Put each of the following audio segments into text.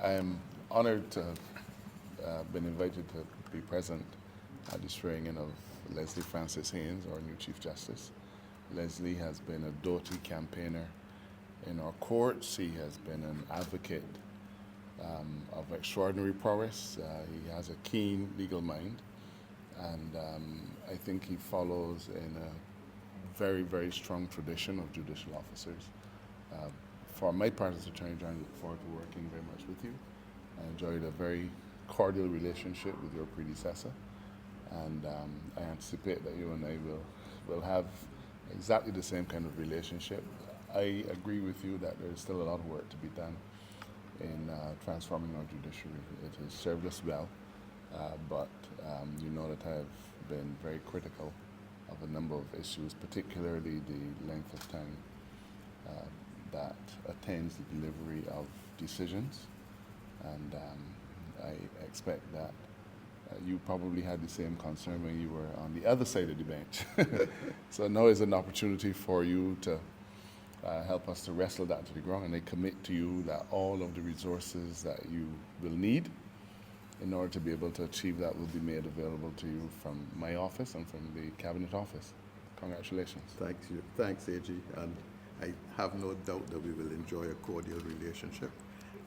I am honored to have been invited to be present at the swearing-in of Leslie Francis Haynes, our new Chief Justice. Leslie has been a doughty campaigner in our courts. He has been an advocate of extraordinary prowess. He has a keen legal mind, and I think he follows in a very, very strong tradition of judicial officers. For my part as Attorney General, I look forward to working very much with you. I enjoyed a very cordial relationship with your predecessor, and I anticipate that you and I will have exactly the same kind of relationship. I agree with you that there is still a lot of work to be done in transforming our judiciary. It has served us well, but you know that I have been very critical of a number of issues, particularly the length of time that attends the delivery of decisions. And I expect that you probably had the same concern when you were on the other side of the bench. So now is an opportunity for you to help us to wrestle that to the ground, and I commit to you that all of the resources that you will need in order to be able to achieve that will be made available to you from my office and from the Cabinet Office. Congratulations. Thanks, you. Thanks, AG. And I have no doubt that we will enjoy a cordial relationship.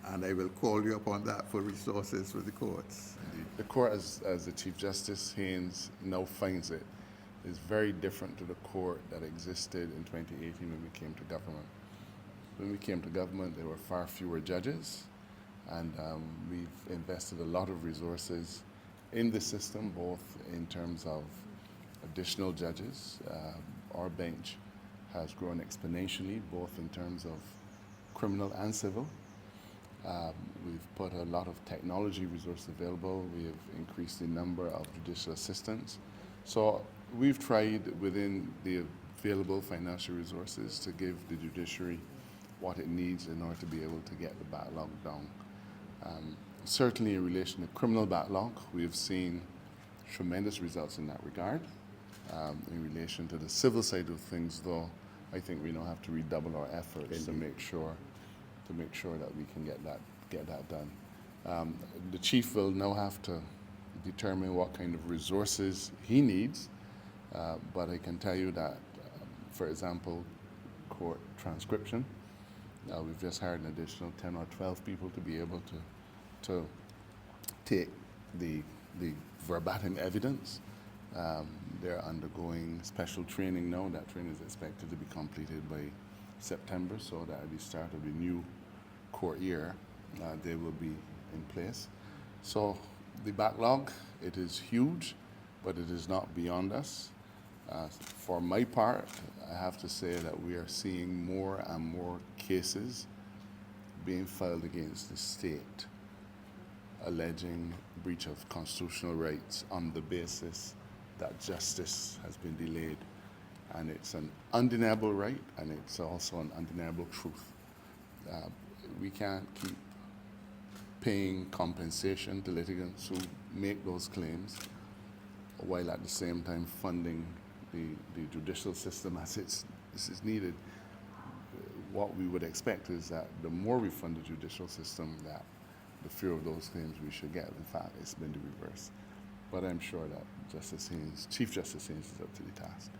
And I will call you upon that for resources for the courts. Indeed. The court, as the Chief Justice Haynes now finds it, is very different to the court that existed in 2018 when we came to government. When we came to government, there were far fewer judges, and we've invested a lot of resources in the system, both in terms of additional judges. Our bench has grown exponentially, both in terms of criminal and civil. We've put a lot of technology resources available. We have increased the number of judicial assistants. So we've tried within the available financial resources to give the judiciary what it needs in order to be able to get the backlog down. Certainly in relation to criminal backlog, we have seen tremendous results in that regard. In relation to the civil side of things, though, I think we now have to redouble our efforts to make sure that we can get that done. The chief will now have to determine what kind of resources he needs, but I can tell you that, for example, court transcription, we've just hired an additional 10 or 12 people to be able to take the verbatim evidence. They're undergoing special training now. That training is expected to be completed by September, so that at the start of the new court year, they will be in place. So the backlog, it is huge, but it is not beyond us. For my part, I have to say that we are seeing more and more cases being filed against the state, alleging breach of constitutional rights on the basis that justice has been delayed. And it's an undeniable right, and it's also an undeniable truth. We can't keep paying compensation to litigants who make those claims while at the same time funding the judicial system as it's needed. What we would expect is that the more we fund the judicial system, that the fewer of those claims we should get. In fact, it's been the reverse. But I'm sure that Chief Justice Haynes is up to the task.